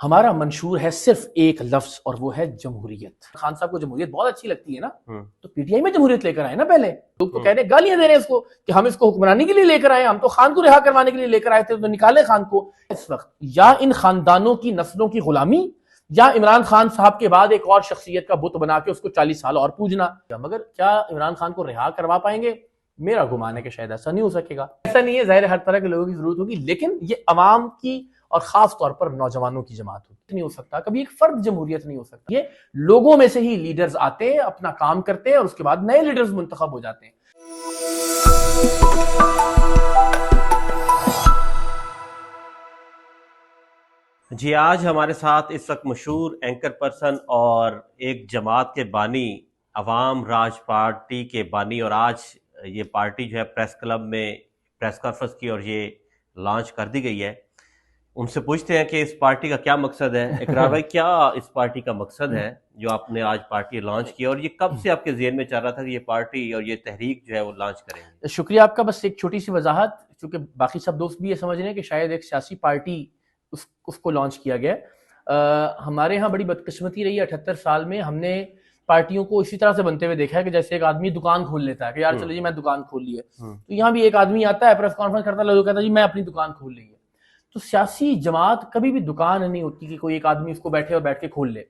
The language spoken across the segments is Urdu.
ہمارا منشور ہے صرف ایک لفظ اور وہ ہے جمہوریت. خان صاحب کو جمہوریت بہت اچھی لگتی ہے نا, تو پی ٹی آئی میں جمہوریت لے کر آئے نا. پہلے لوگ تو کہہ رہے گالیاں دے رہے ہیں اس کو کہ ہم اس کو حکمرانی کے لیے لے کر آئے, ہم تو خان کو رہا کروانے کے لیے لے کر آئے تھے, تو نکالے خان کو. اس وقت یا ان خاندانوں کی نسلوں کی غلامی یا عمران خان صاحب کے بعد ایک اور شخصیت کا بت بنا کے اس کو 40 سال اور پوجنا. مگر کیا عمران خان کو رہا کروا پائیں گے؟ میرا گمان ہے کہ شاید ایسا نہیں ہو سکے گا. ایسا نہیں ہے, ظاہر ہر طرح کے لوگوں کی ضرورت ہوگی, لیکن یہ عوام کی اور خاص طور پر نوجوانوں کی جماعت ہوگی. نہیں ہو سکتا, کبھی ایک فرد جمہوریت نہیں ہو سکتا. یہ لوگوں میں سے ہی لیڈرز آتے ہیں, اپنا کام کرتے ہیں اور اس کے بعد نئے لیڈرز منتخب ہو جاتے ہیں. جی, آج ہمارے ساتھ اس وقت مشہور اینکر پرسن اور ایک جماعت کے بانی, عوام راج پارٹی کے بانی, اور آج یہ پارٹی جو ہے پریس کلب میں پریس کانفرنس کی اور یہ لانچ کر دی گئی ہے. ان سے پوچھتے ہیں کہ اس پارٹی کا کیا مقصد ہے. اقرار بھائی, کیا اس پارٹی کا مقصد ہے جو آپ نے آج پارٹی لانچ کی, اور یہ کب سے آپ کے ذہن میں چل رہا تھا کہ یہ پارٹی اور یہ تحریک جو ہے وہ لانچ کریں گے؟ شکریہ آپ کا. بس ایک چھوٹی سی وضاحت, چونکہ باقی سب دوست بھی یہ سمجھ رہے ہیں کہ شاید ایک سیاسی پارٹی اس کو لانچ کیا گیا. ہمارے ہاں بڑی بدقسمتی رہی ہے 78 سال میں. ہم نے پارٹیوں کو اسی طرح سے بنتے ہوئے دیکھا ہے کہ جیسے ایک آدمی دکان کھول لیتا ہے کہ یار چلو جی میں دکان کھول لی ہے, تو یہاں بھی ایک آدمی آتا ہے پریس کانفرنس کرتا ہے, لوگ کہتا ہے جی میں اپنی دکان کھول لی ہے. تو سیاسی جماعت کبھی بھی دکان نہیں ہوتی کہ کوئی ایک آدمی اس کو بیٹھے اور بیٹھ کے کھول لے.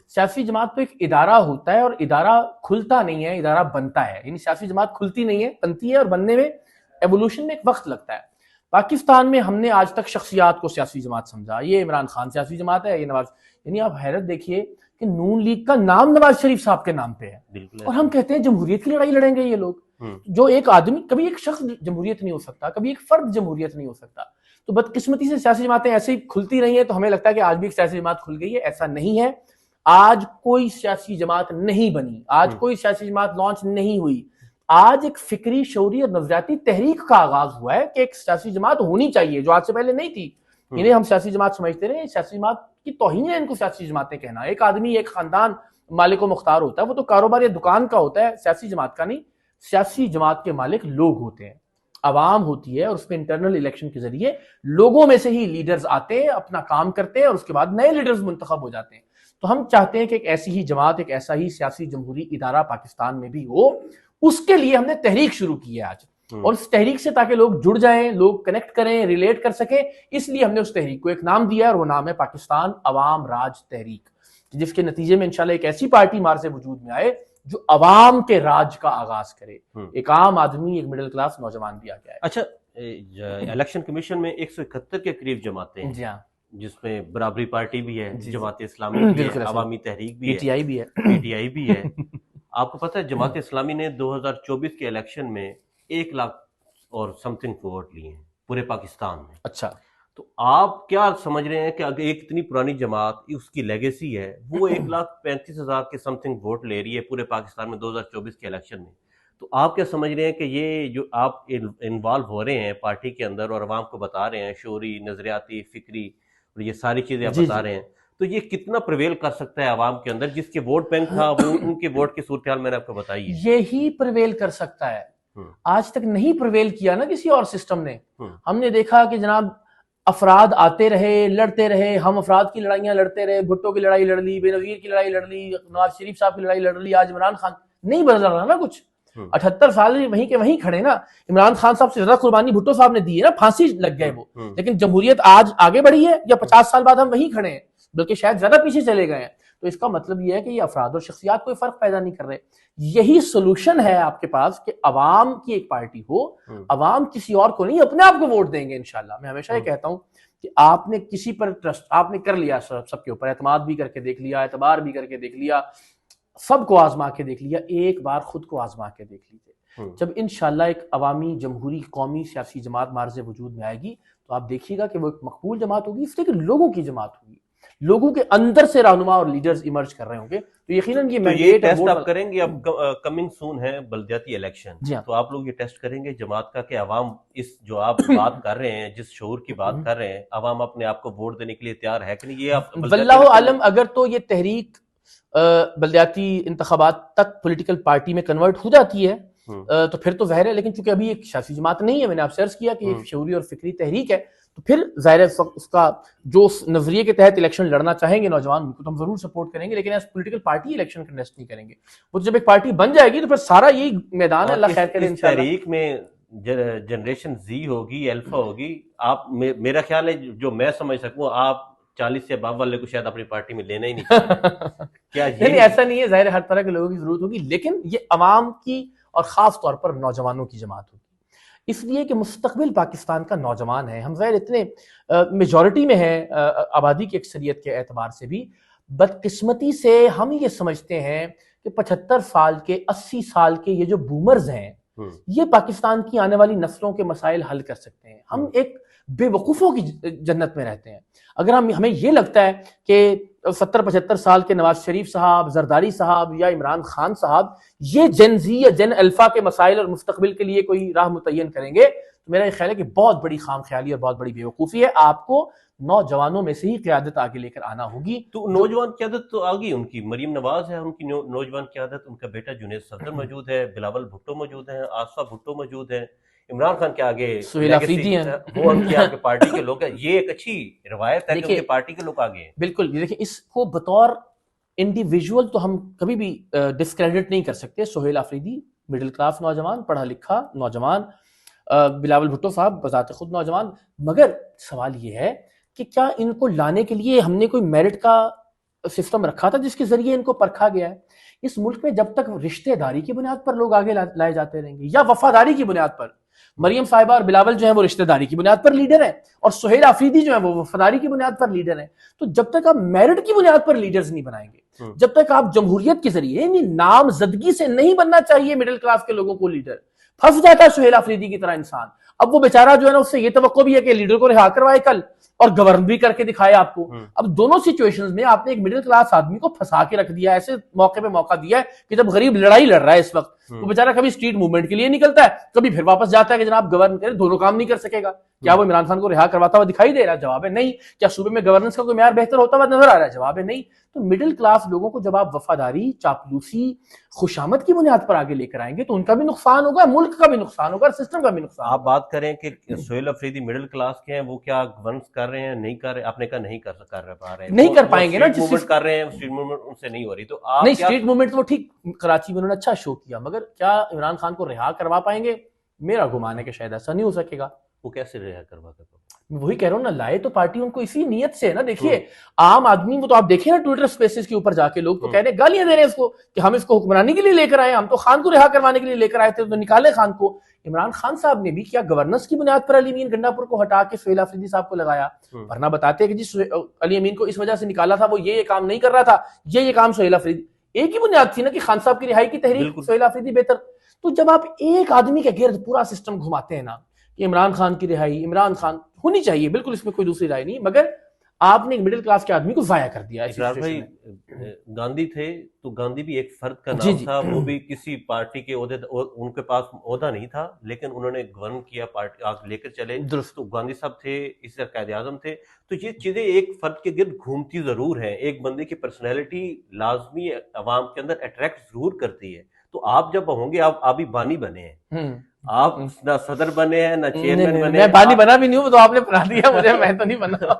سیاسی جماعت تو ایک ادارہ ہوتا ہے, اور ادارہ کھلتا نہیں ہے, ادارہ بنتا ہے. یعنی سیاسی جماعت کھلتی نہیں ہے, بنتی ہے, اور بننے میں ایوولوشن میں ایک وقت لگتا ہے. پاکستان میں ہم نے آج تک شخصیات کو سیاسی جماعت سمجھا. یہ عمران خان سیاسی جماعت ہے, یہ نواز, یعنی آپ حیرت دیکھیے کہ نون لیگ کا نام نواز شریف صاحب کے نام پہ ہے, اور ہم کہتے ہیں جمہوریت کی لڑائی لڑیں گے یہ لوگ. جو ایک آدمی, کبھی ایک شخص جمہوریت نہیں ہو سکتا, کبھی ایک فرد جمہوریت نہیں ہو سکتا. تو بدقسمتی سے سیاسی جماعتیں ایسے ہی کھلتی رہی ہیں, تو ہمیں لگتا ہے کہ آج بھی ایک سیاسی جماعت کھل گئی ہے. ایسا نہیں ہے. آج کوئی سیاسی جماعت نہیں بنی, آج کوئی سیاسی جماعت لانچ نہیں ہوئی. آج ایک فکری, شعوری اور نظریاتی تحریک کا آغاز ہوا ہے کہ ایک سیاسی جماعت ہونی چاہیے, جو آج سے پہلے نہیں تھی. انہیں ہم سیاسی جماعت سمجھتے رہے, سیاسی جماعت کی توہین ہے ان کو سیاسی جماعتیں کہنا. ایک آدمی, ایک خاندان مالک و مختار ہوتا ہے, وہ تو کاروبار یا دکان کا ہوتا ہے, سیاسی جماعت کا نہیں. سیاسی جماعت کے مالک لوگ ہوتے ہیں, عوام ہوتی ہے, اور اس میں انٹرنل الیکشن کے ذریعے لوگوں میں سے ہی لیڈرز آتے ہیں, اپنا کام کرتے ہیں, اور اس کے بعد نئے لیڈرز منتخب ہو جاتے ہیں. تو ہم چاہتے ہیں کہ ایک ایسی ہی جماعت, ایک ایسا ہی سیاسی جمہوری ادارہ پاکستان میں بھی ہو. اس کے لیے ہم نے تحریک شروع کی ہے آج, اور اس تحریک سے تاکہ لوگ جڑ جائیں, لوگ کنیکٹ کریں, ریلیٹ کر سکیں, اس لیے ہم نے اس تحریک کو ایک نام دیا ہے, اور وہ نام ہے پاکستان عوام راج تحریک, جس کے نتیجے میں انشاءاللہ ایک ایسی پارٹی مارز وجود میں آئے جو عوام کے راج کا آغاز کرے. ایک عام آدمی, ایک مڈل کلاس نوجوان بھی آ گیا ہے. اچھا, الیکشن کمیشن میں 171 کے قریب جماعتیں ہیں, جی ہاں, جس میں برابری پارٹی بھی ہے, جماعت اسلامی بھی ہے, عوامی تحریک بھی ہے, پی ٹی آئی بھی ہے, پی ٹی آئی بھی ہے. آپ کو پتہ ہے جماعت اسلامی نے 2024 کے الیکشن میں 1 لاکھ اور سم تھنگ ووٹ لیے ہیں پورے پاکستان میں. اچھا, تو آپ کیا سمجھ رہے ہیں کہ اگر ایک اتنی پرانی جماعت, اس کی لیگیسی ہے, وہ 1,35,000 کے سم تھنگ ووٹ لے رہی ہے پورے پاکستان میں 2024 کے الیکشن میں, تو آپ کیا سمجھ رہے ہیں کہ یہ جو آپ انوالو ہو رہے ہیں پارٹی کے اندر اور عوام کو بتا رہے ہیں, شعوری, نظریاتی, فکری, اور یہ ساری چیزیں آپ بتا رہے ہیں, تو یہ کتنا پریویل کر سکتا ہے عوام کے اندر, جس کے ووٹ بینک تھا وہ ان کے ووٹ کی صورتحال میں نے آپ کو بتائی ہے. یہی پریویل کر سکتا ہے. آج تک نہیں پریویل کیا نا کسی اور سسٹم نے. ہم نے دیکھا کہ جناب افراد آتے رہے, لڑتے رہے, ہم افراد کی لڑائیاں لڑتے رہے, بھٹو کی لڑائی لڑ لی, بے نظیر کی لڑائی لڑ لی, نواز شریف صاحب کی لڑائی لڑ لی, آج عمران خان. نہیں بدل رہا نا کچھ. 78 سال وہیں کے وہیں کھڑے نا. عمران خان صاحب سے زیادہ قربانی بھٹو صاحب نے دی ہے نا, پھانسی لگ گئے وہ, لیکن جمہوریت آج آگے بڑھی ہے یا 50 سال بعد ہم وہیں کھڑے ہیں, بلکہ شاید زیادہ پیچھے چلے گئے ہیں. تو اس کا مطلب یہ ہے کہ یہ افراد اور شخصیات کوئی فرق پیدا نہیں کر رہے. یہی سولوشن ہے آپ کے پاس کہ عوام کی ایک پارٹی ہو, عوام کسی اور کو نہیں اپنے آپ کو ووٹ دیں گے انشاءاللہ. میں ہمیشہ یہ کہتا ہوں کہ آپ نے کسی پر ٹرسٹ آپ نے کر لیا, سب کے اوپر اعتماد بھی کر کے دیکھ لیا, اعتبار بھی کر کے دیکھ لیا, سب کو آزما کے دیکھ لیا, ایک بار خود کو آزما کے دیکھ لیجیے. جب انشاءاللہ ایک عوامی, جمہوری, قومی سیاسی جماعت مارز وجود میں آئے گی, تو آپ دیکھیے گا کہ وہ ایک مقبول جماعت ہوگی, اس لیے کہ لوگوں کی جماعت ہوگی, لوگوں کے اندر سے رہنما اور لیڈرز ایمرج کر رہے ہوں گے. تو یقیناً یہ ٹیسٹ آپ کریں گے. اب کمنگ سون ہے بلدیاتی الیکشن, جی ہاں, تو آپ لوگ یہ ٹیسٹ کریں گے جماعت کا کہ عوام اس جو آپ بات کر رہے ہیں, جس شعور کی بات کر رہے ہیں, عوام اپنے آپ کو ووٹ دینے کے لیے تیار ہے کہ نہیں. یہ واللہ عالم. اگر تو یہ تحریک بلدیاتی انتخابات تک پولیٹیکل پارٹی میں کنورٹ ہو جاتی ہے تو پھر تو ظاہر ہے, لیکن چونکہ ابھی ایک سیاسی جماعت نہیں ہے, میں نے آپ سے عرض کیا کہ ایک شعوری اور فکری تحریک ہے, تو پھر ظاہر ہے اس کا جو اس نظریے کے تحت الیکشن لڑنا چاہیں گے نوجوان ان کو تو ہم ضرور سپورٹ کریں گے، لیکن as political party election contest نہیں کریں گے. وہ جب ایک پارٹی بن جائے گی تو پھر سارا یہی میدان ہے. اللہ خیر کرے اس تحریک میں جنریشن زی ہوگی، الفا ہوگی. آپ میرا خیال ہے جو میں سمجھ سکوں آپ 40 سے اباب والے کو شاید اپنی پارٹی میں لینا ہی نہیں چاہتے. کیا نہیں ایسا نہیں ہے، ظاہر ہے ہر طرح کے لوگوں کی ضرورت ہوگی، لیکن یہ عوام کی اور خاص طور پر نوجوانوں کی جماعت ہوگی، اس لیے کہ مستقبل پاکستان کا نوجوان ہے. ہم ظاہر اتنے میجورٹی میں ہیں آبادی کی اکثریت کے اعتبار سے بھی، بدقسمتی سے ہم یہ سمجھتے ہیں کہ 75 سال کے 80 سال کے یہ جو بومرز ہیں یہ پاکستان کی آنے والی نسلوں کے مسائل حل کر سکتے ہیں. ہم ایک بے وقوفوں کی جنت میں رہتے ہیں. اگر ہمیں یہ لگتا ہے کہ 70-75 سال کے نواز شریف صاحب، زرداری صاحب یا عمران خان صاحب یہ جن زی یا جن الفا کے مسائل اور مستقبل کے لیے کوئی راہ متعین کریں گے تو میرا یہ خیال ہے کہ بہت بڑی خام خیالی اور بہت بڑی بے وقوفی ہے. آپ کو نوجوانوں میں سے ہی قیادت آگے لے کر آنا ہوگی. تو نوجوان قیادت تو آگئی ان کی مریم نواز ہے، ان کی نوجوان قیادت، ان کا بیٹا جنید صفدر موجود ہے، بلاول بھٹو موجود ہیں، آصفہ بھٹو موجود ہیں، عمران خان کے آگے سہیل آفریدی ہیں، وہ ان کے آگے پارٹی کے لوگ ہیں. یہ ایک اچھی روایت ہے کہ ان کے پارٹی کے لوگ آگے ہیں. بالکل. دیکھیں اس کو بطور انڈیویجول تو ہم کبھی بھی ڈسکریڈٹ نہیں کر سکتے. سہیل آفریدی مڈل کلاس نوجوان، پڑھا لکھا نوجوان، بلاول بھٹو صاحب بذات خود نوجوان، مگر سوال یہ ہے کہ کیا ان کو لانے کے لیے ہم نے کوئی میرٹ کا سسٹم رکھا تھا جس کے ذریعے ان کو پرکھا گیا ہے؟ اس ملک میں جب تک رشتہ داری کی بنیاد پر لوگ آگے لائے جاتے رہیں گے یا وفاداری کی بنیاد پر، مریم صاحبہ اور بلاول جو ہیں وہ رشتہ داری کی بنیاد پر لیڈر ہیں اور سہیل آفریدی جو ہیں وہ وفاداری کی بنیاد پر لیڈر ہیں، تو جب تک آپ میرٹ کی بنیاد پر لیڈرز نہیں بنائیں گے، جب تک آپ جمہوریت کے ذریعے یعنی نامزدگی سے نہیں بننا چاہیے مڈل کلاس کے لوگوں کو لیڈر، پھنس جاتا ہے سہیل آفریدی کی طرح انسان. اب وہ بیچارہ جو ہے نا اس سے یہ توقع بھی ہے کہ لیڈر کو رہا کروائے کل اور گورن بھی کر کے دکھائے آپ کو. اب دونوں سچویشنز میں آپ نے ایک مڈل کلاس آدمی کو پھنسا کے رکھ دیا، ایسے موقع پہ موقع دیا ہے کہ جب غریب لڑائی لڑ رہا ہے اس وقت وہ بیچارہ کبھی اسٹریٹ موومنٹ کے لیے نکلتا ہے، کبھی پھر واپس جاتا ہے کہ جناب گورن کرے، دونوں کام نہیں کر سکے گا. کیا وہ عمران خان کو رہا کرواتا ہوا دکھائی دے رہا ہے؟ جواب ہے نہیں. کیا صوبے میں گورننس کا کوئی معیار بہتر ہوتا ہوا نظر آ رہا ہے؟ جواب ہے نہیں. تو مڈل کلاس لوگوں کو جب آپ وفاداری، چاپلوسی، خوشامد کی بنیاد پر آگے لے کر آئیں گے تو ان کا بھی نقصان ہوگا، ملک کا بھی نقصان ہوگا اور سسٹم کا بھی نقصان. آپ بات کریں کہ سہیل آفریدی مڈل کلاس کے ہیں، وہ کیا گورننس کر رہے ہیں؟ نہیں کر رہے. آپ نے کہا نہیں کر پا رہے ہیں، نہیں کر پائیں گے نا. موومنٹ کر رہے ہیں، اسٹریٹ موومنٹ ان سے نہیں ہو رہی. تو آپ نہیں اسٹریٹ موومنٹ وہ ٹھیک کراچی میں انہوں نے اچھا شو کیا، مگر کیا عمران خان کو رہا کروا پائیں گے؟ میرا گمان ہے کہ شاید ایسا نہیں ہو سکے گا. وہ کیسے رہا کروا کر؟ وہی کہہ رہا ہوں نا، لائے تو پارٹی ان کو اسی نیت سے ہے نا. دیکھیے عام آدمی وہ تو آپ دیکھیں نا ٹویٹر سپیسز کے اوپر جا کے لوگ تو کہہ رہے ہیں، گالیاں دے رہے ہیں اس کو کہ ہم اس کو حکمرانی کے لیے لے کر آئے، ہم تو خان کو رہا کروانے کے لیے لے کر آئے تھے تو نکالے خان کو. عمران خان صاحب نے بھی کیا گورننس کی بنیاد پر علی امین گنڈا پور کو ہٹا کے سہیل آفریدی صاحب کو لگایا؟ ورنہ بتاتے کہ جی علی امین کو اس وجہ سے نکالا تھا، وہ یہ کام نہیں کر رہا تھا، یہ کام سہیل آفریدی. ایک ہی بنیاد تھی نا کہ خان صاحب کی رہائی کی تحریک، سہیل آفریدی بہتر. تو جب آپ ایک آدمی کے گرد پورا سسٹم گھماتے ہیں نا کہ عمران خان کی رہائی، عمران خان ہونی چاہیے، بالکل اس میں کوئی دوسری رائے نہیں، مگر آپ نے ایک مڈل کلاس کے آدمی کو ضائع کر دیا. بھائی گاندھی تھے تو گاندھی بھی ایک فرد کا نام تھا، وہ بھی کسی پارٹی کے عہدے، ان کے پاس عہدہ نہیں تھا لیکن انہوں نے گورن کیا، پارٹی آگے لے کر چلے. تو گاندھی صاحب تھے، اس طرح قائد اعظم تھے. تو یہ چیزیں ایک فرد کے گرد گھومتی ضرور ہیں. ایک بندے کی پرسنالٹی لازمی عوام کے اندر اٹریکٹ ضرور کرتی ہے. تو آپ جب ہوں گے، آپ ہی بانی بنے ہیں، آپ نہ صدر بنے ہیں نہ چیئرمین بنے. میں بانی بنا بھی نہیں ہوں، تو آپ نے بنا دیا مجھے، میں تو نہیں بنا.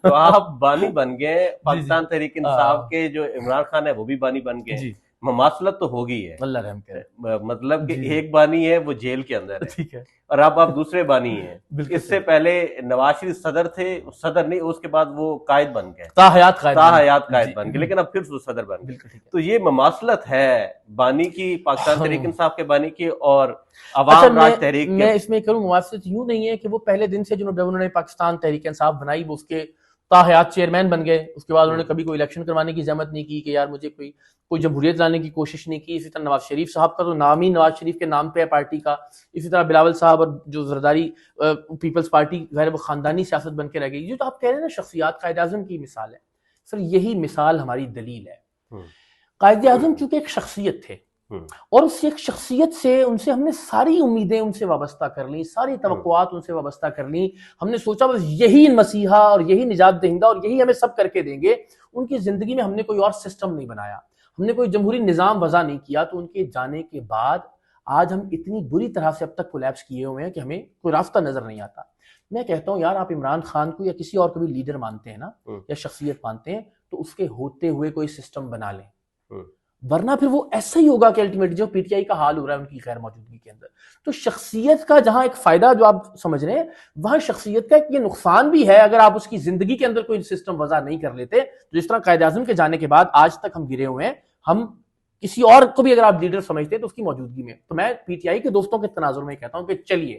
تو آپ بانی بن گئے. پاکستان تحریک انصاف کے جو عمران خان ہے وہ بھی بانی بن گئے. مماثلت تو ہوگی ہے، اللہ رحم کرے. مطلب کہ ایک بانی ہے وہ جیل کے اندر ہے، ٹھیک ہے، اور اب آپ دوسرے بانی ہیں. اس سے پہلے نواز شریف صدر تھے، صدر نہیں، اس کے بعد وہ قائد بن گئے، تاحیات قائد بن گئے، لیکن اب پھر وہ صدر بن گئے. تو یہ مماثلت ہے بانی کی، پاکستان تحریک انصاف کے بانی کی اور عوام راج تحریک کی. میں اس میں کروں مماثلت یوں نہیں ہے کہ وہ پہلے دن سے جب انہوں نے پاکستان تحریک انصاف بنائی وہ اس کے تاحیات چیئرمین بن گئے، اس کے بعد انہوں نے کبھی کوئی الیکشن کروانے کی زحمت نہیں کی کہ یار مجھے کوئی جمہوریت لانے کی کوشش نہیں کی. اسی طرح نواز شریف صاحب کا تو نام ہی نواز شریف کے نام پہ ہے پارٹی کا. اسی طرح بلاول صاحب اور جو زرداری پیپلز پارٹی غیر وہ خاندانی سیاست بن کے رہ گئی. جو تو آپ کہہ رہے ہیں نا شخصیات قائد اعظم کی مثال ہے، سر یہی مثال ہماری دلیل ہے. قائد اعظم چونکہ ایک شخصیت تھے اور اس ایک شخصیت سے ان سے ہم نے ساری امیدیں ان سے وابستہ کر لیں، ساری توقعات ان سے وابستہ کر لیں. ہم نے سوچا بس یہی مسیحا اور یہی نجات دہندہ اور یہی ہمیں سب کر کے دیں گے. ان کی زندگی میں ہم نے کوئی اور سسٹم نہیں بنایا، ہم نے کوئی جمہوری نظام وضع نہیں کیا. تو ان کے جانے کے بعد آج ہم اتنی بری طرح سے اب تک کولیپس کیے ہوئے ہیں کہ ہمیں کوئی راستہ نظر نہیں آتا. میں کہتا ہوں یار آپ عمران خان کو یا کسی اور کو بھی لیڈر مانتے ہیں نا یا شخصیت مانتے ہیں تو اس کے ہوتے ہوئے کوئی سسٹم بنا لیں, ورنہ پھر وہ ایسا ہی ہوگا کہ الٹیمیٹلی جو پی ٹی آئی کا حال ہو رہا ہے ان کی غیر موجودگی کے اندر. تو شخصیت کا جہاں ایک فائدہ جو آپ سمجھ رہے ہیں وہاں شخصیت کا ایک یہ نقصان بھی ہے اگر آپ اس کی زندگی کے اندر کوئی سسٹم وضع نہیں کر لیتے. تو جس طرح قائد اعظم کے جانے کے بعد آج تک ہم گرے ہوئے ہیں, ہم کسی اور کو بھی اگر آپ لیڈر سمجھتے ہیں تو اس کی موجودگی میں. تو میں پی ٹی آئی کے دوستوں کے تناظر میں کہتا ہوں کہ چلیے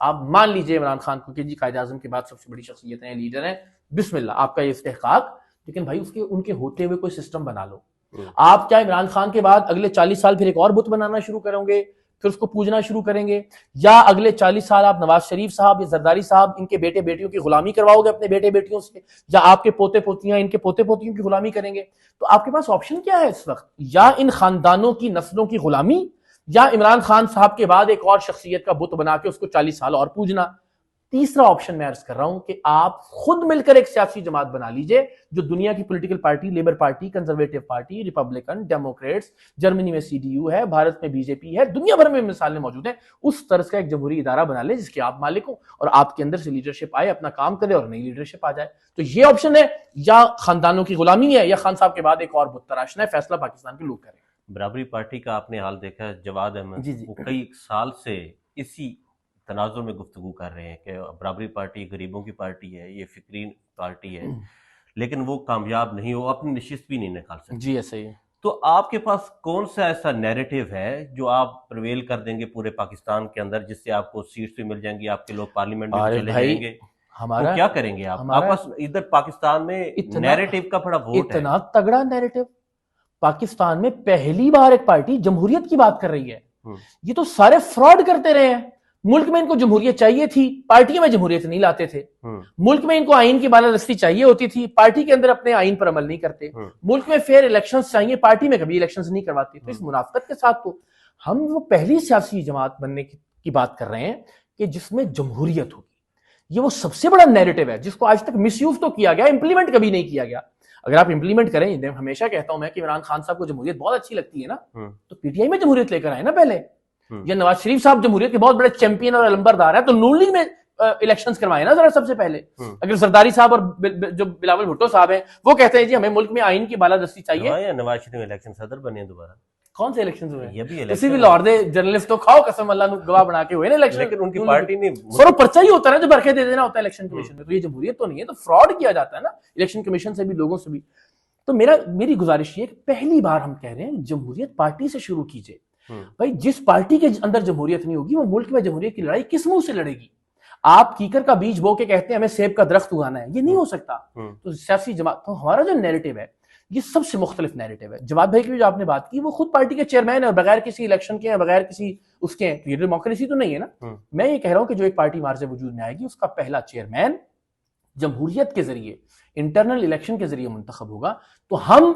آپ مان لیجئے عمران خان کو کہ جی قائد اعظم کے بعد سب سے بڑی شخصیت ہیں, لیڈر ہیں, بسم اللہ آپ کا یہ استحقاق, لیکن بھائی ان کے ہوتے ہوئے کوئی سسٹم بنا لو. آپ کیا عمران خان کے بعد اگلے 40 سال پھر ایک اور بت بنانا شروع کریں گے, پھر اس کو پوجنا شروع کریں گے, یا اگلے 40 سال آپ نواز شریف صاحب یا زرداری صاحب ان کے بیٹے بیٹیوں کی غلامی کرواؤ گے اپنے بیٹے بیٹیوں سے, یا آپ کے پوتے پوتیاں ان کے پوتے پوتیوں کی غلامی کریں گے؟ تو آپ کے پاس آپشن کیا ہے اس وقت, یا ان خاندانوں کی نسلوں کی غلامی, یا عمران خان صاحب کے بعد ایک اور شخصیت کا بت بنا کے اس کو 40 سال اور پوجنا. تیسرا آپشن میں عرض کر رہا ہوں کہ آپ خود مل کر ایک سیاسی جماعت بنا لیجئے جو دنیا کی political party, labour party, conservative party, Republican, democrats, Germany میں سی ڈی یو ہے, بھارت میں بی جے پی ہے, دنیا بھر میں مثالیں موجود ہیں, اس طرز کا ایک جمہوری ادارہ بنا لے جس کے آپ مالک ہوں اور آپ کے اندر سے لیڈرشپ آئے, اپنا کام کرے اور نئی لیڈرشپ آ جائے. تو یہ آپشن ہے, یا خاندانوں کی غلامی ہے, یا خان صاحب کے بعد ایک اور بت تراشنا ہے. فیصلہ پاکستان کے لوگ کریں. برابری پارٹی کا آپ نے حال دیکھا ہے, جواد احمد وہ کئی سال سے اسی تناظر میں گفتگو کر رہے ہیں کہ برابری پارٹی غریبوں کی پارٹی ہے, یہ فکرین پارٹی ہے, لیکن وہ کامیاب نہیں ہو, اپنی نشست بھی نہیں نکال سکتے. جی ایسا ہی ہے. تو آپ کے پاس کون سا ایسا نیریٹو ہے جو آپ پرویل کر دیں گے پورے پاکستان کے اندر, جس سے آپ کو سیٹس بھی مل جائیں گی, آپ کے لوگ پارلیمنٹ میں چلے جائیں گے, تو کیا کریں گے آپ پاس ادھر پاکستان میں نیریٹو کا بڑا ووٹ ہے, اتنا تگڑا نیریٹو پاکستان میں پہلی بار ایک پارٹی جمہوریت کی بات کر رہی ہے. یہ تو سارے فراڈ کرتے رہے ہیں. ملک میں ان کو جمہوریت چاہیے تھی, پارٹیوں میں جمہوریت نہیں لاتے تھے. ملک میں ان کو آئین کی بالادستی چاہیے ہوتی تھی, پارٹی کے اندر اپنے آئین پر عمل نہیں کرتے. ملک میں فیئر الیکشنز چاہیے, پارٹی میں کبھی الیکشنز نہیں کرواتے. تو اس منافقت کے ساتھ تو ہم وہ پہلی سیاسی جماعت بننے کی بات کر رہے ہیں کہ جس میں جمہوریت ہوگی. یہ وہ سب سے بڑا نیریٹو ہے جس کو آج تک مس یوز تو کیا گیا, امپلیمنٹ کبھی نہیں کیا گیا. اگر آپ امپلیمنٹ کریں, ہمیشہ کہتا ہوں میں کہ عمران خان صاحب کو جمہوریت بہت اچھی لگتی ہے نا, تو پی ٹی آئی میں جمہوریت لے کر آئے نا پہلے. یا نواز شریف صاحب جمہوریت کے بہت بڑے چیمپئن اور علمبردار ہیں, تو نون لیگ میں الیکشنز کروائے نا ذرا سب سے پہلے. اگر زرداری صاحب اور جو بلاول بھٹو صاحب ہیں وہ کہتے ہیں جی ہمیں ملک میں آئین کی بالادستی چاہیے, نواز شریف الیکشن صدر بنے دوبارہ, کون سے الیکشنز ہوئے یہ بھی کسی بھی لاہور دے جرنلسٹ تو کھاؤ قسم اللہ نے گواہ بنا کے ہوئے نا الیکشن, لیکن ان کی پارٹی نے سر پرچہ ہی ہوتا ہے نا جو برقع دے دینا ہوتا ہے الیکشن کمیشن میں. تو یہ جمہوریت تو نہیں ہے, تو فراڈ کیا جاتا ہے نا الیکشن کمیشن سے بھی, لوگوں سے بھی. تو میری گزارش یہ ہے کہ پہلی بار ہم کہہ رہے ہیں جمہوریت پارٹی سے شروع کیجئے. بھائی جس پارٹی کے اندر جمہوریت نہیں ہوگی وہ ملک میں جمہوریت کی لڑائی کس منہ سے لڑے گی؟ آپ کیکر کا بیج بو کے کہتے ہیں ہمیں سیب کا درخت اگانا ہے, یہ نہیں ہو سکتا. تو سیاسی جماعت, تو ہمارا جو نیریٹو ہے یہ سب سے مختلف نیریٹو ہے. جواد بھائی کی جو آپ نے بات کی وہ خود پارٹی کے چیئرمین ہیں اور بغیر کسی الیکشن کے ہیں, بغیر کسی اس کے ہیں, تو یہ ڈیموکریسی تو نہیں ہے نا. میں یہ کہہ رہا ہوں کہ جو ایک پارٹی مارز وجود میں آئے گی اس کا پہلا چیئرمین جمہوریت کے ذریعے انٹرنل الیکشن کے ذریعے منتخب ہوگا. تو ہم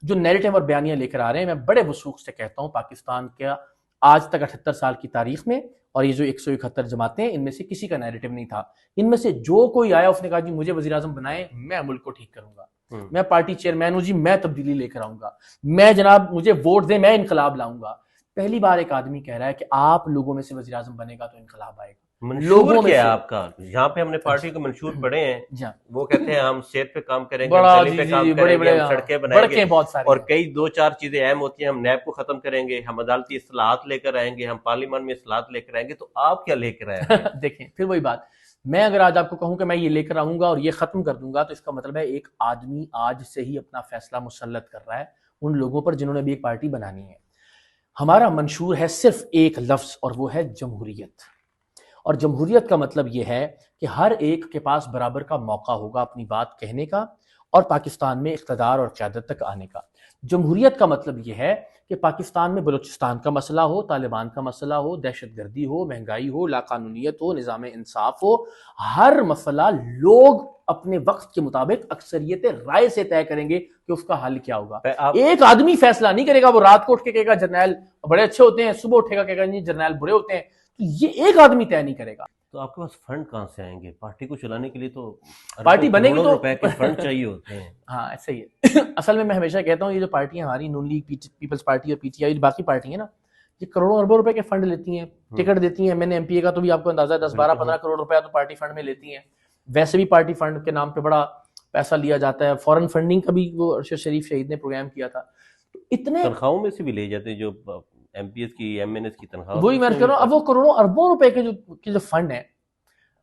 جو نیریٹو اور بیانیاں لے کر آ رہے ہیں, میں بڑے وثوق سے کہتا ہوں پاکستان کا آج تک 78 سال کی تاریخ میں اور یہ جو 171 جماعتیں, ان میں سے کسی کا نیریٹو نہیں تھا. ان میں سے جو کوئی آیا اس نے کہا جی مجھے وزیر اعظم بنائیں, میں ملک کو ٹھیک کروں گا, میں پارٹی چیئرمین ہوں جی میں تبدیلی لے کر آؤں گا, میں جناب مجھے ووٹ دیں میں انقلاب لاؤں گا. پہلی بار ایک آدمی کہہ رہا ہے کہ آپ لوگوں میں سے وزیر اعظم بنے گا تو انقلاب آئے گا. منشور کیا ہے آپ کا؟ یہاں پہ ہم نے پارٹی کے منشور پڑھے ہیں, وہ کہتے ہیں ہم صحت پہ کام کریں گے, تعلیم پہ کام کریں گے, ہم سڑکیں بنائیں گے, اور کئی 2-4 چیزیں اہم ہوتی ہیں, ہم نیب کو ختم کریں گے, ہم عدالتی اصلاحات لے کر آئیں گے, ہم پارلیمان میں اصلاحات لے کر آئیں گے. تو آپ کیا لے کر آئے ہیں؟ دیکھیں پھر وہی بات, میں اگر آج آپ کو کہوں کہ میں یہ لے کر آؤں گا اور یہ ختم کر دوں گا تو اس کا مطلب ہے ایک آدمی آج سے ہی اپنا فیصلہ مسلط کر رہا ہے ان لوگوں پر جنہوں نے بھی ایک پارٹی بنانی ہے. ہمارا منشور ہے صرف ایک لفظ اور وہ ہے جمہوریت. اور جمہوریت کا مطلب یہ ہے کہ ہر ایک کے پاس برابر کا موقع ہوگا اپنی بات کہنے کا اور پاکستان میں اقتدار اور قیادت تک آنے کا. جمہوریت کا مطلب یہ ہے کہ پاکستان میں بلوچستان کا مسئلہ ہو, طالبان کا مسئلہ ہو, دہشت گردی ہو, مہنگائی ہو, لاقانونیت ہو, نظام انصاف ہو, ہر مسئلہ لوگ اپنے وقت کے مطابق اکثریت رائے سے طے کریں گے کہ اس کا حل کیا ہوگا. ایک آدمی فیصلہ نہیں کرے گا, وہ رات کو اٹھ کے کہے گا جرنیل بڑے اچھے ہوتے ہیں, صبح اٹھے گا کہے گا نہیں جرنیل برے ہوتے ہیں. تو یہ ایک آدمی طے نہیں کرے گا. تو آپ کے پاس فنڈ کہاں سے آئیں گے؟ پارٹی کو چلانے کے لیے تو پارٹی بنے گی تو روپے کے فنڈ چاہیے ہوتے ہیں. ہاں ایسا ہی ہے. اصل میں ہماشہ کہتا ہوں یہ جو پارٹیاں ہماری نون لیگ, پیپلز پارٹی اور پی ٹی آئی باقی پارٹی ہیں نا, یہ کروڑوں اربوں روپے کے فنڈ لیتی ہیں, ٹکٹ دیتی ہیں. میں نے MP کا تو بھی آپ کو اندازہ ہے 10-12-15 کروڑ روپیہ تو پارٹی فنڈ میں لیتی ہیں. ویسے بھی پارٹی فنڈ کے نام پہ بڑا پیسہ لیا جاتا ہے. فورن فنڈنگ کا بھی وہ ارشد شریف شہید نے پروگرام کیا تھا. تو اتنے تنخواہوں میں سے بھی لے جاتے ہیں جو MPs کی MNS کی تنخواہ, وہی میں کہہ رہا ہوں. اب وہ کروڑوں اربوں روپے کے جو فنڈ ہیں,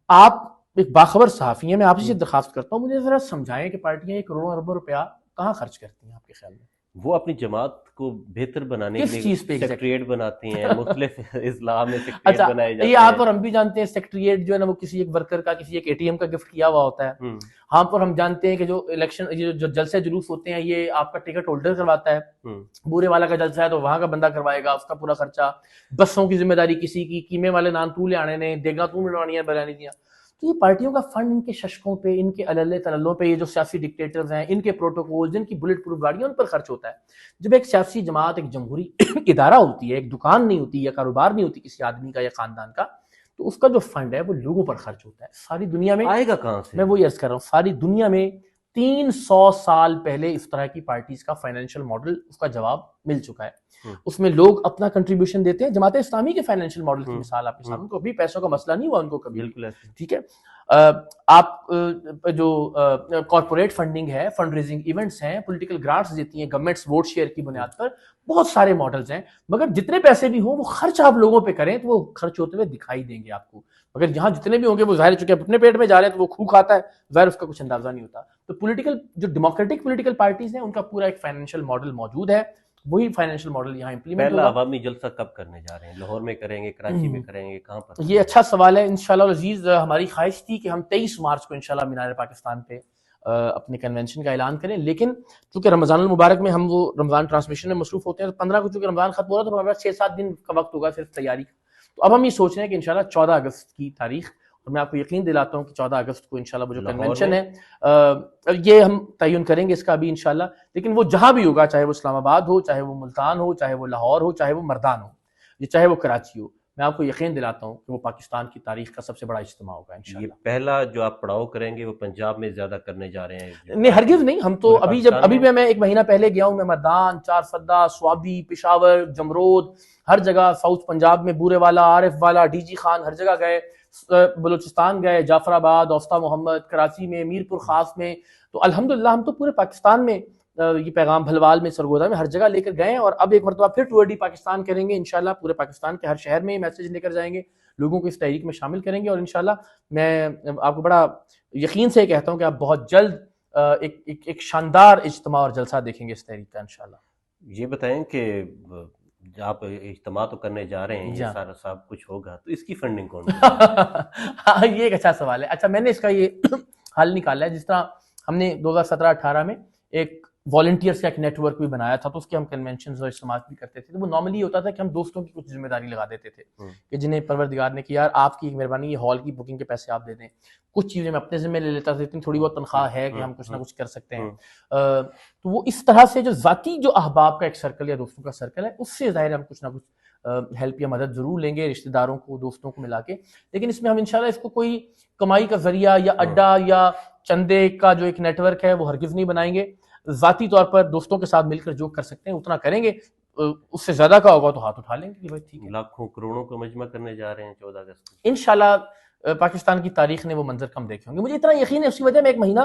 آپ ایک باخبر صحافی ہیں, میں آپ سے درخواست کرتا ہوں مجھے ذرا سمجھائیں کہ پارٹیاں یہ کروڑوں اربوں روپیہ کہاں خرچ کرتی ہیں آپ کے خیال میں؟ وہ اپنی جماعت کو بہتر بنانے کے لیے سیکریٹریٹ بناتی ہیں, مختلف اضلاع میں سیکریٹریٹ بنائے جاتے ہیں. یہ آپ اور ہم بھی جانتے ہیں سیکریٹریٹ جو ہے نا وہ کسی ایک ورکر کا کسی ایک ATM کا گفٹ کیا ہوا ہوتا ہے. ہاں پر ہم جانتے ہیں کہ جو الیکشن جو جلسے جلوس ہوتے ہیں یہ آپ کا ٹکٹ ہولڈر کرواتا ہے. بورے والا کا جلسہ ہے تو وہاں کا بندہ کروائے گا, اس کا پورا خرچہ. بسوں کی ذمہ داری کسی کی, قیمے والے نان تو لے آنے نے, دیگا تو ملوانی ہے بلانی دیا. تو یہ پارٹیوں کا فنڈ ان کے ششکوں پہ, ان کے اللے تللوں پہ, یہ جو سیاسی ڈکٹیٹرز ہیں ان کے پروٹوکول, جن کی بلٹ پروف گاڑیاں, ان پر خرچ ہوتا ہے. جب ایک سیاسی جماعت ایک جمہوری ادارہ ہوتی ہے, ایک دکان نہیں ہوتی یا کاروبار نہیں ہوتی کسی آدمی کا یا خاندان کا, تو اس کا جو فنڈ ہے وہ لوگوں پر خرچ ہوتا ہے. ساری دنیا میں آئے گا کہاں سے؟ میں وہی عرض کر رہا ہوں, ساری دنیا میں 300 سال پہلے اس طرح کی پارٹیز کا فائنینشیل ماڈل اس کا جواب مل چکا ہے. اس میں لوگ اپنا کنٹریبیوشن دیتے ہیں. جماعت اسلامی کے فائنینشیل ماڈل کی مثال آپ کے سامنے, کو بھی پیسوں کا مسئلہ نہیں ہوا ان کو کبھی. بالکل ایسے. ٹھیک ہے, آپ جو کارپوریٹ فنڈنگ ہے, فنڈ ریزنگ ایونٹس ہیں, پولیٹیکل گرانٹس دیتی ہیں گورنمنٹس ووٹ شیئر کی بنیاد پر, بہت سارے ماڈلز ہیں. مگر جتنے پیسے بھی ہوں وہ خرچ آپ لوگوں پہ کریں تو وہ خرچ ہوتے ہوئے دکھائی دیں گے آپ کو. مگر یہاں جتنے بھی ہوں گے وہ ظاہر چونکہ اپنے پیٹ میں جا رہے ہیں تو وہ خو کھاتا ہے, ظاہر اس کا کچھ اندازہ نہیں ہوتا. تو پولیٹیکل جو ڈیموکریٹک پولیٹیکل پارٹیز ہیں ان کا پورا ایک فائنینشیل ماڈل موجود ہے. وہی فائنینشیل ماڈل یہاں امپلیمنٹ پہلا ہوگا. عوامی جلسہ کب کرنے جا رہے ہیں؟ لاہور میں کریں گے, کراچی میں کریں گے, کہاں پر؟ یہ اچھا سوال ہے. انشاءاللہ العزیز ہماری خواہش تھی کہ ہم 23 مارچ کو انشاءاللہ مینار پاکستان پہ اپنے کنونشن کا اعلان کریں, لیکن چونکہ رمضان المبارک میں ہم وہ رمضان ٹرانسمیشن میں مصروف ہوتے ہیں, تو 15 کو چونکہ رمضان ختم ہو رہا ہے تو ہمارا 6-7 دن کا وقت ہوگا صرف تیاری کا. تو اب ہم یہ سوچ رہے ہیں کہ انشاءاللہ 14 اگست کی تاریخ, اور میں آپ کو یقین دلاتا ہوں کہ 14 اگست کو انشاءاللہ وہ جو کنونشن ہے یہ ہم تعین کریں گے اس کا بھی انشاءاللہ. لیکن وہ جہاں بھی ہوگا, چاہے وہ اسلام آباد ہو, چاہے وہ ملتان ہو, چاہے وہ لاہور ہو, چاہے وہ مردان ہو, یا چاہے وہ کراچی ہو, میں آپ کو یقین دلاتا ہوں کہ وہ پاکستان کی تاریخ کا سب سے بڑا اجتماع ہوگا انشاءاللہ. یہ پہلا جو آپ پڑاؤ کریں گے وہ پنجاب میں زیادہ کرنے جا رہے ہیں؟ نہیں ہرگز نہیں. ہم تو ابھی میں 1 مہینہ پہلے گیا ہوں, میں مردان, چار سدہ, سوابی, پشاور, جمرود, ہر جگہ ساؤتھ پنجاب میں بورے والا, عارف والا, DG خان, ہر جگہ گئے. بلوچستان گئے, جعفر آباد, اوسطا محمد, کراچی میں, میر پور خاص میں. تو الحمدللہ ہم تو پورے پاکستان میں یہ پیغام بھلوال میں, سرگودا میں, ہر جگہ لے کر گئے. اور اب ایک مرتبہ پھر ٹور ڈی پاکستان کریں گے انشاءاللہ. پورے پاکستان کے ہر شہر میں یہ میسج لے کر جائیں گے, لوگوں کو اس تحریک میں شامل کریں گے. اور انشاءاللہ میں آپ کو بڑا یقین سے کہتا ہوں کہ آپ بہت جلد ایک شاندار اجتماع اور جلسہ دیکھیں گے اس تحریک کا انشاءاللہ. یہ بتائیں کہ آپ اجتماع تو کرنے جا رہے ہیں, یہ سارا سب کچھ ہوگا, تو اس کی فنڈنگ کون یہ ایک اچھا سوال ہے. اچھا میں نے اس کا یہ حل نکالا ہے. جس طرح ہم نے 2017-18 میں ایک والنٹیئرس کا ایک نیٹ ورک بھی بنایا تھا, تو اس کے ہم کنونشنز اور اجتماعات بھی کرتے تھے. تو وہ نارملی یہ ہوتا تھا کہ ہم دوستوں کی کچھ ذمہ داری لگا دیتے تھے کہ جنہیں پروردگار نے کہ یار آپ کی ایک مہربانی, یہ ہال کی بکنگ کے پیسے آپ دے دیں. کچھ چیزیں میں اپنے ذمہ لے لیتا تھا, اتنی تھوڑی بہت تنخواہ ہے کہ ہم کچھ نہ کچھ کر سکتے ہیں. تو وہ اس طرح سے جو ذاتی جو احباب کا ایک سرکل یا دوستوں کا سرکل ہے, اس سے ظاہر ہم کچھ نہ کچھ ہیلپ یا مدد ضرور لیں گے رشتہ داروں کو, دوستوں کو ملا کے. لیکن اس میں ہم انشاءاللہ اس کو کوئی کمائی کا ذریعہ یا اڈا یا چندے کا جو ایک نیٹ ورک ہے وہ ہرگز نہیں بنائیں گے. ذاتی طور پر دوستوں کے ساتھ مل کر جو کر سکتے ہیں اتنا کریں گے. اس سے زیادہ کا ہوگا تو ہاتھ اٹھا لیں گے کہ بھائی ٹھیک ہے. لاکھوں کروڑوں کو مجمع کرنے جا رہے ہیں 14 اگست کو انشاءاللہ. پاکستان کی تاریخ نے وہ منظر کم دیکھے ہوں گے, مجھے اتنا یقین ہے. اسی وجہ میں 1 مہینہ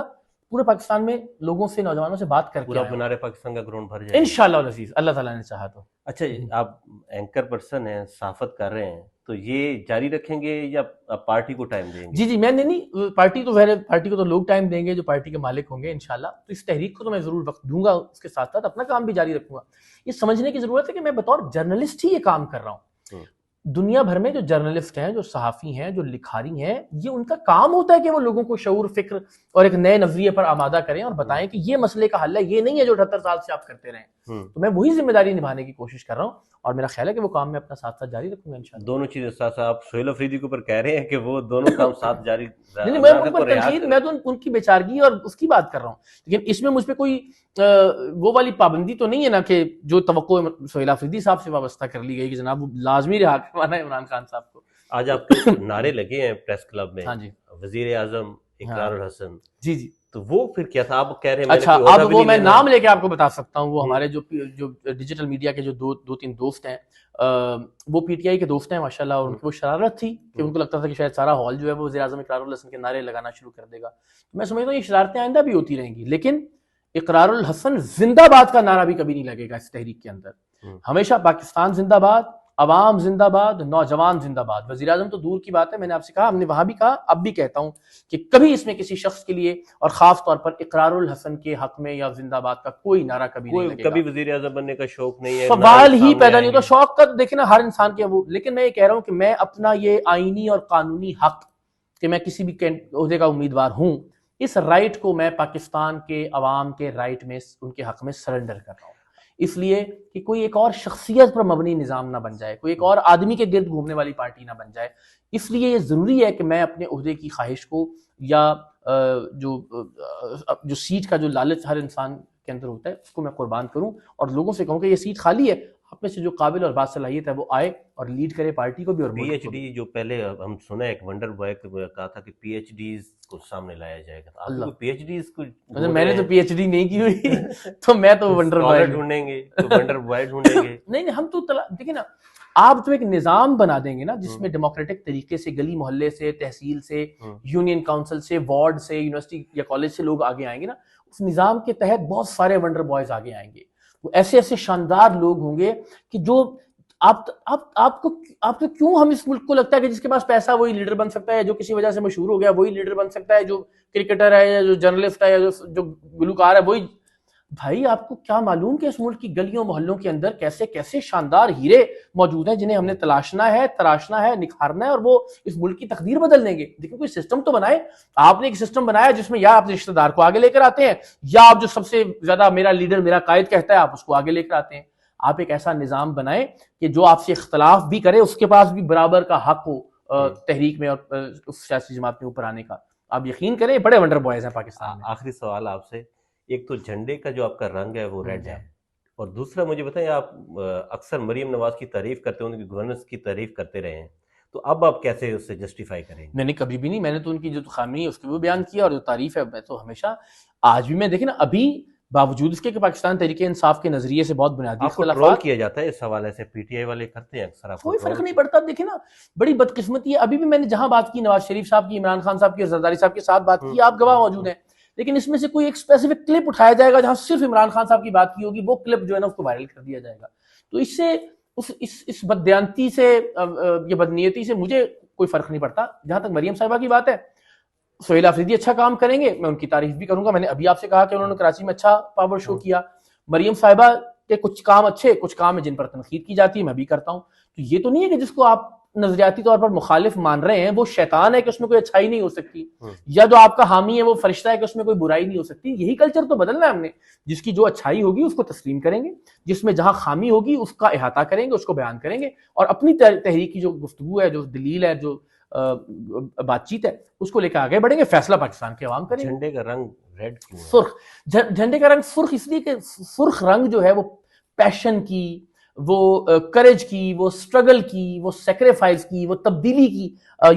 پورے پاکستان میں لوگوں سے, نوجوانوں سے بات کر کے پورا مینار پاکستان کا گراؤنڈ بھر جائے انشاءاللہ العزیز, اللہ تعالیٰ نے چاہا تو. اچھا آپ اینکر پرسن ہیں, صحافت کر رہے ہیں, تو یہ جاری رکھیں گے یا پارٹی کو ٹائم دیں گے؟ جی میں نہیں, پارٹی کو تو لوگ ٹائم دیں گے جو پارٹی کے مالک ہوں گے انشاءاللہ. تو اس تحریک کو تو میں ضرور وقت دوں گا, اس کے ساتھ ساتھ اپنا کام بھی جاری رکھوں گا. یہ سمجھنے کی ضرورت ہے کہ میں بطور جرنلسٹ ہی یہ کام کر رہا ہوں. دنیا بھر میں جو جرنلسٹ ہیں, جو صحافی ہیں, جو لکھاری ہیں, یہ ان کا کام ہوتا ہے کہ وہ لوگوں کو شعور, فکر اور ایک نئے نظریے پر آمادہ کریں اور بتائیں کہ یہ مسئلے کا حل ہے, یہ نہیں ہے جو 78 سال سے آپ کرتے رہے. تو میں وہی ذمہ داری نبھانے کی کوشش کر رہا ہوں, اور میرا خیال ہے کہ وہ کام میں اپنا ساتھ ساتھ جاری رکھوں گا انشاءاللہ. دونوں چیزیں ساتھ ساتھ آپ سہیل افریدی کے اوپر کہہ رہے ہیں کہ وہ دونوں کام ساتھ جاری نہیں, میں تو ان کی بیچارگی اور اس کی بات کر رہا ہوں. لیکن اس میں مجھ پہ کوئی وہ والی پابندی تو نہیں ہے نا کہ جو توقع سہیل افریدی صاحب سے وابستہ کر لی گئی کہ جناب وہ لازمی رہا کروانا ہے عمران خان صاحب کو. آج آپ کے نعرے لگے ہیں پریس کلب میں, ہاں جی, وزیر اعظم اقرار الحسن, جی جی, تو وہ پھر کیا تھا؟ آپ کہہ رہے ہیں اچھا اب وہ میں نام لے کے آپ کو بتا سکتا ہوں. وہ ہمارے جو ڈیجیٹل میڈیا کے جو دو تین دوست ہیں وہ پی ٹی آئی کے دوست ہیں ماشاءاللہ, اور ان کی وہ شرارت تھی کہ ان کو لگتا تھا کہ شاید سارا ہال جو ہے وہ وزیر اعظم اقرار الحسن کے نعرے لگانا شروع کر دے گا. میں سمجھتا ہوں یہ شرارتیں آئندہ بھی ہوتی رہیں گی, لیکن اقرار الحسن زندہ باد کا نعرہ بھی کبھی نہیں لگے گا اس تحریک کے اندر. ہمیشہ پاکستان زندہ باد, عوام زندہ باد, نوجوان زندہ باد. وزیر اعظم تو دور کی بات ہے, میں نے آپ سے کہا, ہم نے وہاں بھی کہا, اب بھی کہتا ہوں کہ کبھی اس میں کسی شخص کے لیے اور خاص طور پر اقرار الحسن کے حق میں یا زندہ باد کا کوئی نعرہ کبھی نہیں لگے گا. کبھی وزیر اعظم بننے کا شوق نہیں ہے, سوال ہی پیدا نہیں ہوتا. شوق کا دیکھیں نا ہر انسان کے وہ, لیکن میں یہ کہہ رہا ہوں کہ میں اپنا یہ آئینی اور قانونی حق کہ میں کسی بھی عہدے کا امیدوار ہوں, اس رائٹ کو میں پاکستان کے عوام کے رائٹ میں ان کے حق میں سرنڈر کر رہا ہوں, اس لیے کہ کوئی ایک اور شخصیت پر مبنی نظام نہ بن جائے, کوئی ایک اور آدمی کے گرد گھومنے والی پارٹی نہ بن جائے. اس لیے یہ ضروری ہے کہ میں اپنے عہدے کی خواہش کو یا جو سیٹ کا جو لالچ ہر انسان کے اندر ہوتا ہے اس کو میں قربان کروں اور لوگوں سے کہوں کہ یہ سیٹ خالی ہے, آپ میں سے جو قابل اور باصلاحیت ہے وہ آئے اور لیڈ کرے پارٹی کو بھی. اور پی ایچ ڈی جو پہلے ہم سنا ایک ونڈر بوائے کہا تھا کہ پی ایچ ڈیز کو سامنے لایا جائے گا, اللہ پی ایچ ڈیز کو, میں نے تو پی ایچ ڈی نہیں کی ہوئی تو میں تو ونڈر بوائے ڈھونڈیں گے, تو ونڈر بوائے ڈھونڈیں گے. نہیں ہم تو دیکھیں نا, آپ تو ایک نظام بنا دیں گے نا جس میں ڈیموکریٹک طریقے سے گلی محلے سے, تحصیل سے, یونین کاؤنسل سے, وارڈ سے, یونیورسٹی یا کالج سے لوگ آگے آئیں گے نا, اس نظام کے تحت بہت سارے ونڈر بوائز آگے آئیں گے. وہ ایسے ایسے شاندار لوگ ہوں گے کہ جو آپ کو کیوں ہم اس ملک کو لگتا ہے کہ جس کے پاس پیسہ وہی لیڈر بن سکتا ہے, جو کسی وجہ سے مشہور ہو گیا وہی لیڈر بن سکتا ہے, جو کرکٹر ہے یا جو جرنلسٹ ہے یا جو گلوکار ہے وہی. بھائی آپ کو کیا معلوم کہ اس ملک کی گلیوں محلوں کے اندر کیسے کیسے شاندار ہیرے موجود ہیں جنہیں ہم نے تلاشنا ہے, تراشنا ہے, نکھارنا ہے, اور وہ اس ملک کی تقدیر بدل دیں گے. لیکن کوئی سسٹم تو بنائے. آپ نے ایک سسٹم بنایا جس میں یا آپ رشتہ دار کو آگے لے کر آتے ہیں, یا آپ جو سب سے زیادہ میرا لیڈر میرا قائد کہتا ہے آپ اس کو آگے لے کر آتے ہیں. آپ ایک ایسا نظام بنائیں کہ جو آپ سے اختلاف بھی کرے اس کے پاس بھی برابر کا حق ہو تحریک میں اور اس سیاسی جماعت میں اوپر آنے کا. آپ یقین کریں بڑے ونڈر بوائز ہیں پاکستان میں. آخری سوال آپ سے, ایک تو جھنڈے کا جو آپ کا رنگ ہے وہ ریڈ ہے, اور دوسرا مجھے بتائیں آپ اکثر مریم نواز کی تعریف کرتے ہیں, ان کی گورننس کی تعریف کرتے رہے ہیں, تو اب آپ کیسے اس سے جسٹیفائی کریں گے؟ میں نے کبھی بھی نہیں, میں نے تو ان کی جو خامی ہے اس کو بھی بیان کیا, اور جو تعریف ہے میں تو ہمیشہ آج بھی میں دیکھیں نا, ابھی باوجود اس کے کہ پاکستان تحریک انصاف کے نظریے سے بہت بنیادی اختلافات کیا جاتا ہے اس حوالے سے, پی ٹی آئی والے کرتے ہیں اکثر, کوئی فرق نہیں پڑتا. دیکھیں نا بڑی بدقسمتی ہے, ابھی بھی میں نے جہاں بات کی نواز شریف صاحب کی, عمران خان صاحب کی اور زرداری صاحب کے ساتھ بات کی, آپ گواہ موجود ہیں, لیکن اس میں سے کوئی ایک اسپیسیفک کلپ اٹھایا جائے گا جہاں صرف عمران خان صاحب کی بات کی ہوگی, وہ کلپ جو ہے نا اس کو وائرل کر دیا جائے گا. تو اس سے اس بددیانتی سے یا بدنیتی سے مجھے کوئی فرق نہیں پڑتا. جہاں تک مریم صاحبہ کی بات ہے, سہیل آفریدی اچھا کام کریں گے, میں ان کی تعریف بھی کروں گا. میں نے ابھی آپ سے کہا کہ انہوں نے کراچی میں اچھا پاور شو کیا. مریم صاحبہ کے کچھ کام اچھے, کچھ کام ہیں جن پر تنقید کی جاتی ہے, میں بھی کرتا ہوں. تو یہ تو نہیں ہے کہ جس کو آپ نظریاتی طور پر مخالف مان رہے ہیں وہ شیطان ہے کہ اس میں کوئی اچھائی نہیں ہو سکتی, یا جو آپ کا حامی ہے وہ فرشتہ ہے کہ اس میں کوئی برائی نہیں ہو سکتی. یہی کلچر تو بدلنا ہے ہم نے. جس کی جو اچھائی ہوگی اس کو تسلیم کریں گے, جس میں جہاں خامی ہوگی اس کا احاطہ کریں گے, اس کو بیان کریں گے, اور اپنی تحریک کی جو گفتگو ہے, جو دلیل ہے, جو بات چیت ہے, اس کو لے کے آگے بڑھیں گے. فیصلہ پاکستان کے عوام کریں گے. جھنڈے کا رنگ ریڈ کیوں ہے؟ سرخ, جھنڈے کا رنگ سرخ اس لیے کہ سرخ رنگ جو ہے وہ پیشن کی, وہ کریج کی, وہ سٹرگل کی, وہ سیکریفائز کی, وہ تبدیلی کی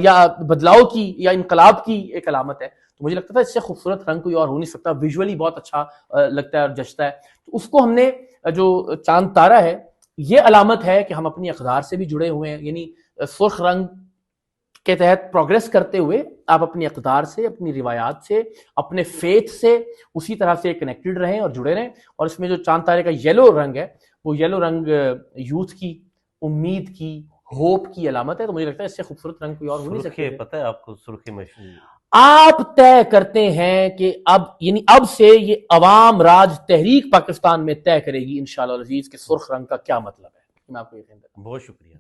یا بدلاؤ کی یا انقلاب کی ایک علامت ہے. تو مجھے لگتا تھا اس سے خوبصورت رنگ کوئی اور ہو نہیں سکتا. ویژولی بہت اچھا لگتا ہے اور جچتا ہے. تو اس کو ہم نے جو چاند تارا ہے یہ علامت ہے کہ ہم اپنی اقدار سے بھی جڑے ہوئے ہیں. یعنی سرخ رنگ کے تحت پروگریس کرتے ہوئے آپ اپنی اقدار سے, اپنی روایات سے, اپنے فیتھ سے اسی طرح سے کنیکٹڈ رہیں اور جڑے رہیں. اور اس میں جو چاند تارے کا یلو رنگ ہے وہ یلو رنگ یوتھ کی, امید کی, ہوپ کی علامت ہے. تو مجھے لگتا ہے اس سے خوبصورت رنگ کوئی اور ہو نہیں سکتا. پتہ ہے آپ کو سرخی مشہور آپ طے کرتے ہیں کہ اب سے یہ عوام راج تحریک پاکستان میں طے کرے گی انشاءاللہ العزیز کہ سرخ رنگ کا کیا مطلب ہے. میں آپ کو یقین دیتا ہوں. بہت شکریہ.